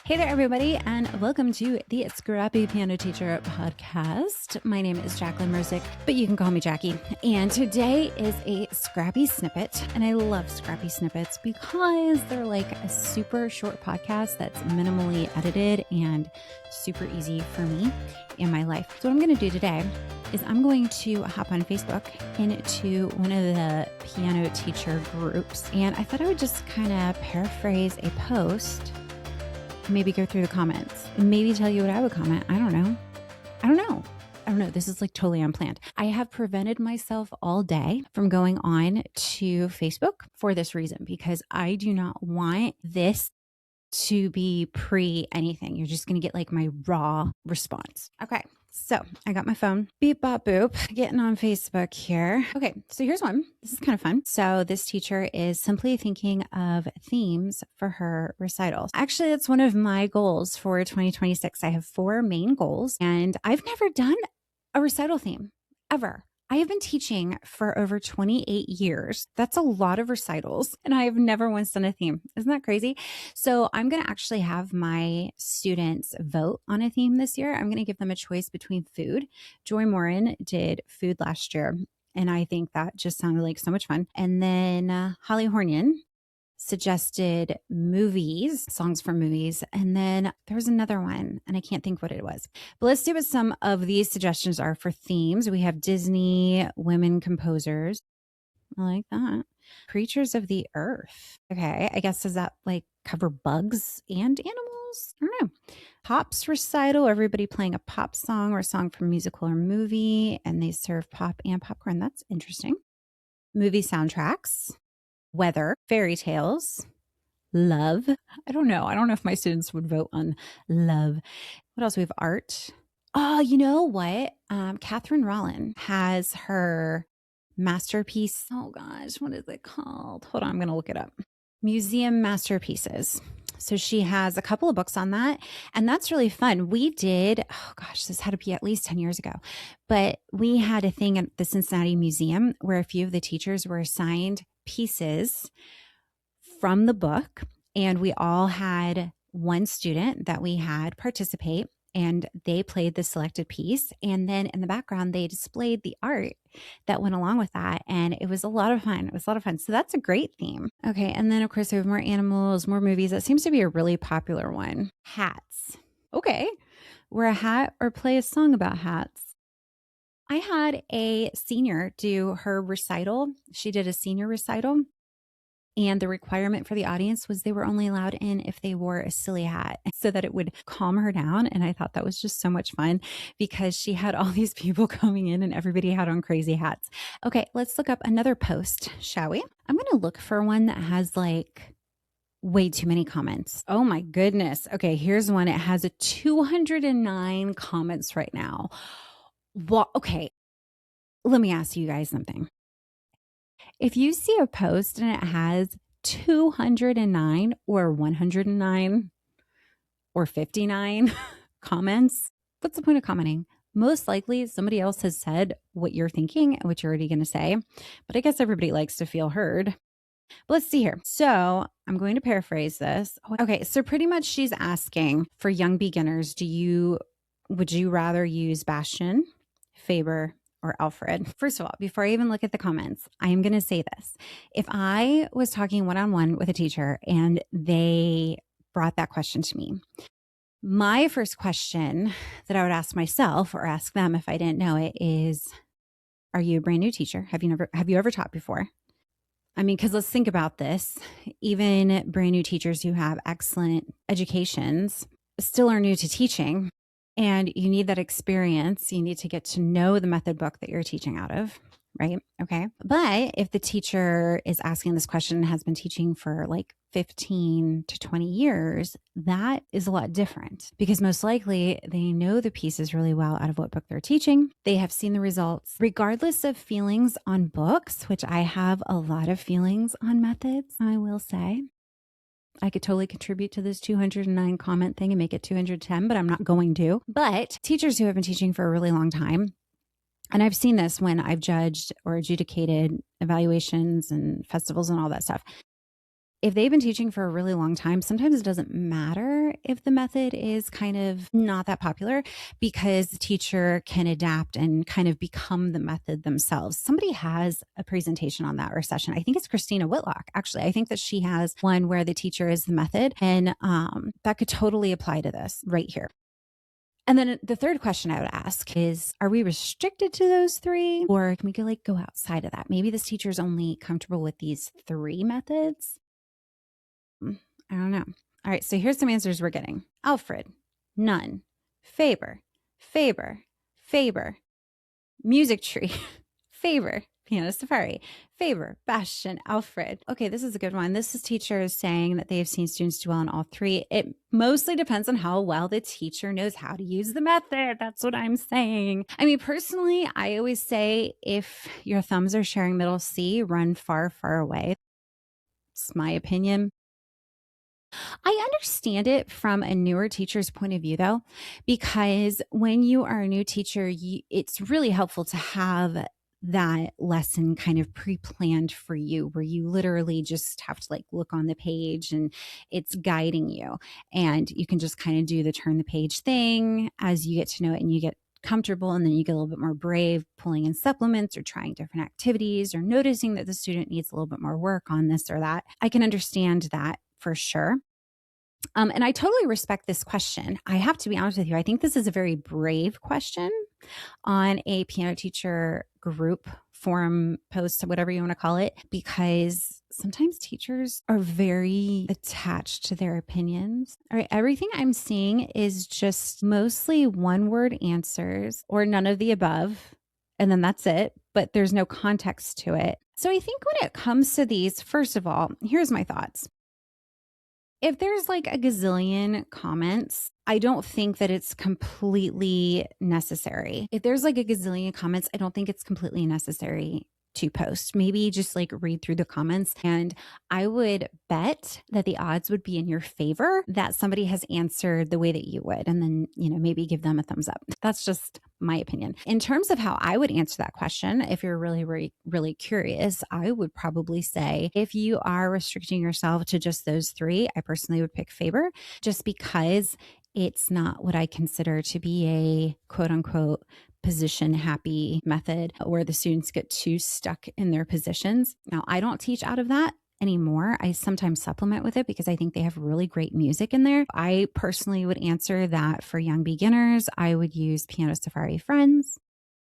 Hey there, everybody, and welcome to the Scrappy Piano Teacher podcast. My name is Jacqueline Merzick, but you can call me Jackie. And today is a Scrappy snippet. And I love Scrappy snippets because they're like a super short podcast that's minimally edited and super easy for me in my life. So what I'm going to do today is I'm going to hop on Facebook into one of the piano teacher groups. And I thought I would just kind of paraphrase a post, maybe go through the comments, maybe tell you what I would comment. I don't know. This is like totally unplanned. I have prevented myself all day from going on to Facebook for this reason, because I do not want this to be pre anything. You're just going to get like my raw response. Okay. So I got my phone, beep, bop, boop, getting on Facebook here. Okay, so here's one. This is kind of fun. So this teacher is simply thinking of themes for her recitals. Actually, that's one of my goals for 2026. I have 4 main goals, and I've never done a recital theme ever. I have been teaching for over 28 years. That's a lot of recitals, and I have never once done a theme. Isn't that crazy? So I'm going to actually have my students vote on a theme this year. I'm going to give them a choice between food. Joy Morin did food last year, and I think that just sounded like so much fun. And then Holly Hornian suggested movies, songs from movies. And then there was another one, and I can't think what it was. But let's see what some of these suggestions are for themes. We have Disney women composers. I like that. Creatures of the Earth. Okay, I guess does that like cover bugs and animals? I don't know. Pop's recital, everybody playing a pop song or a song from a musical or movie, and they serve pop and popcorn. That's interesting. Movie soundtracks. Weather, fairy tales, love. I don't know. I don't know if my students would vote on love. What else? We have art. Oh, you know what? Catherine Rollin has her masterpiece. Oh gosh, what is it called? Hold on, I'm going to look it up. Museum Masterpieces. So she has a couple of books on that, and that's really fun. We did, oh gosh, this had to be at least 10 years ago, but we had a thing at the Cincinnati Museum where a few of the teachers were assigned pieces from the book, and we all had one student that we had participate, and they played the selected piece, and then in the background they displayed the art that went along with that, and it was a lot of fun. So that's a great theme. Okay, and then of course we have more animals, more movies. That seems to be a really popular one. Hats. Okay, wear a hat or play a song about hats. I had a senior do her recital. She did a senior recital, and the requirement for the audience was they were only allowed in if they wore a silly hat so that it would calm her down. And I thought that was just so much fun because she had all these people coming in and everybody had on crazy hats. Okay, let's look up another post, shall we? I'm going to look for one that has like way too many comments. Oh my goodness. Okay, here's one. It has a 209 comments right now. Well, okay, let me ask you guys something. If you see a post and it has 209 or 109 or 59 comments, what's the point of commenting? Most likely somebody else has said what you're thinking and what you're already going to say, but I guess everybody likes to feel heard. But let's see here. So I'm going to paraphrase this. Okay, so pretty much she's asking for young beginners, would you rather use Bastian, Faber, or Alfred? First of all, before I even look at the comments, I am going to say this. If I was talking one-on-one with a teacher and they brought that question to me, my first question that I would ask myself or ask them if I didn't know it is, are you a brand new teacher? Have you ever taught before? I mean, because let's think about this. Even brand new teachers who have excellent educations still are new to teaching. And you need that experience. You need to get to know the method book that you're teaching out of, right? Okay. But if the teacher is asking this question and has been teaching for like 15 to 20 years, that is a lot different because most likely they know the pieces really well out of what book they're teaching. They have seen the results, regardless of feelings on books, which I have a lot of feelings on methods, I will say. I could totally contribute to this 209 comment thing and make it 210, but I'm not going to. But teachers who have been teaching for a really long time, and I've seen this when I've judged or adjudicated evaluations and festivals and all that stuff, If they've been teaching for a really long time, sometimes it doesn't matter if the method is kind of not that popular because the teacher can adapt and kind of become the method themselves. Somebody has a presentation on that or a session. I think it's Christina Whitlock, actually. I think that she has one where the teacher is the method, and that could totally apply to this right here. And then the third question I would ask is, are we restricted to those three, or can we go outside of that? Maybe this teacher is only comfortable with these three methods. I don't know. All right, so here's some answers we're getting. Alfred, none. Faber, Faber, Faber. Music tree, Faber. Piano Safari, Faber, Bastian, Alfred. Okay, this is a good one. This teacher is saying that they have seen students do well in all three. It mostly depends on how well the teacher knows how to use the method. That's what I'm saying. I mean, personally, I always say if your thumbs are sharing middle C, run far, far away. It's my opinion. I understand it from a newer teacher's point of view, though, because when you are a new teacher, it's really helpful to have that lesson kind of pre-planned for you, where you literally just have to look on the page and it's guiding you, and you can just kind of do the turn the page thing as you get to know it and you get comfortable, and then you get a little bit more brave pulling in supplements or trying different activities or noticing that the student needs a little bit more work on this or that. I can understand that for sure. And I totally respect this question. I have to be honest with you. I think this is a very brave question on a piano teacher group forum post, whatever you want to call it, because sometimes teachers are very attached to their opinions. All right, everything I'm seeing is just mostly one word answers or none of the above. And then that's it, but there's no context to it. So I think when it comes to these, first of all, here's my thoughts. If there's a gazillion comments, I don't think that it's completely necessary. If there's a gazillion comments, I don't think it's completely necessary to post. Maybe just read through the comments, and I would bet that the odds would be in your favor that somebody has answered the way that you would, and then, maybe give them a thumbs up. That's just my opinion. In terms of how I would answer that question, if you're really, really, really curious, I would probably say if you are restricting yourself to just those three, I personally would pick Faber, just because it's not what I consider to be a quote unquote position happy method where the students get too stuck in their positions. Now, I don't teach out of that anymore. I sometimes supplement with it because I think they have really great music in there. I personally would answer that for young beginners, I would use Piano Safari Friends.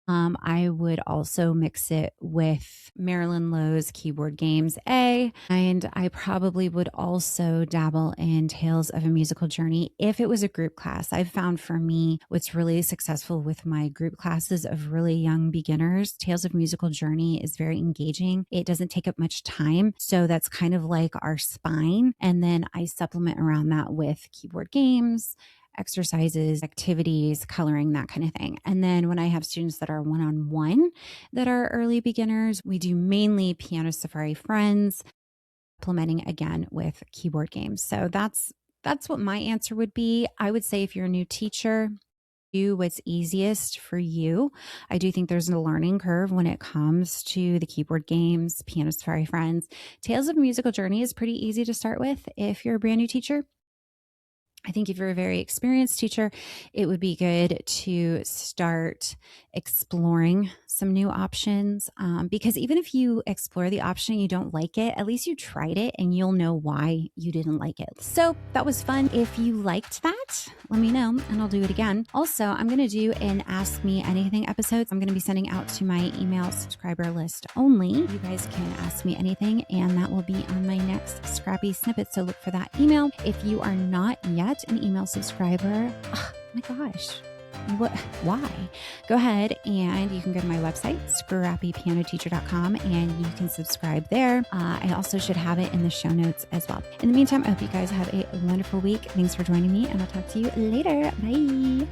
I would also mix it with Marilyn Lowe's Keyboard Games A, and I probably would also dabble in Tales of a Musical Journey if it was a group class. I've found for me what's really successful with my group classes of really young beginners, Tales of a Musical Journey is very engaging. It doesn't take up much time, so that's kind of like our spine, and then I supplement around that with keyboard games, exercises, activities, coloring, that kind of thing. And then when I have students that are one-on-one that are early beginners, we do mainly Piano Safari Friends, implementing again with keyboard games. So that's what my answer would be. I would say if you're a new teacher, do what's easiest for you. I do think there's a learning curve when it comes to the keyboard games, Piano Safari Friends. Tales of a Musical Journey is pretty easy to start with if you're a brand new teacher. I think if you're a very experienced teacher, it would be good to start exploring some new options, because even if you explore the option and you don't like it, at least you tried it and you'll know why you didn't like it. So that was fun. If you liked that, let me know and I'll do it again. Also, I'm going to do an Ask Me Anything episodes. I'm going to be sending out to my email subscriber list only. You guys can ask me anything and that will be on my next Scrappy Snippet. So look for that email. If you are not yet an email subscriber, oh my gosh, why? Go ahead and you can go to my website, scrappypianoteacher.com, and you can subscribe there. I also should have it in the show notes as well. In the meantime, I hope you guys have a wonderful week. Thanks for joining me, and I'll talk to you later. Bye.